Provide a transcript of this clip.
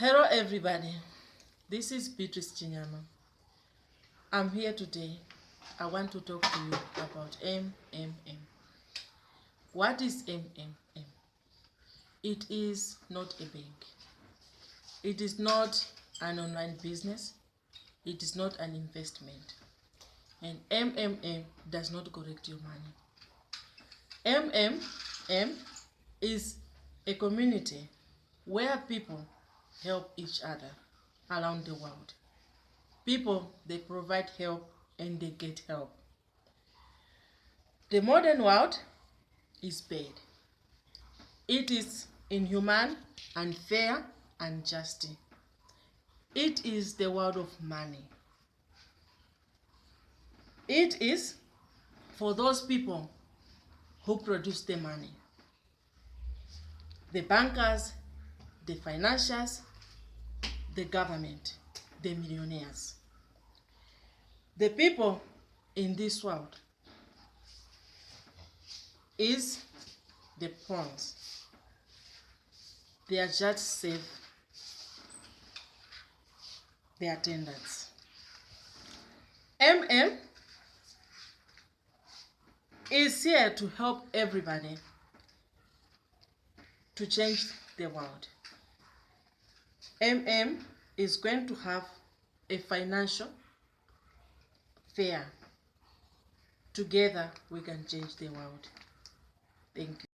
Hello everybody, this is Beatrice Chinyama. I'm here today. I want to talk to you about MMM. What is MMM? It is not a bank. It is not an online business. It is not an investment. And MMM does not collect your money. MMM is a community where people help each other around the world. People, they provide help and they get help. The modern world is bad. It is inhuman, unfair, unjust. It is the world of money. It is for those people who produce the money. The bankers, the financiers, the government, the millionaires. The people in this world is the pawns. They are just safe. They are attendants. MM is here to help everybody to change the world. MM is going to have a financial fair. Together we can change the world. Thank you.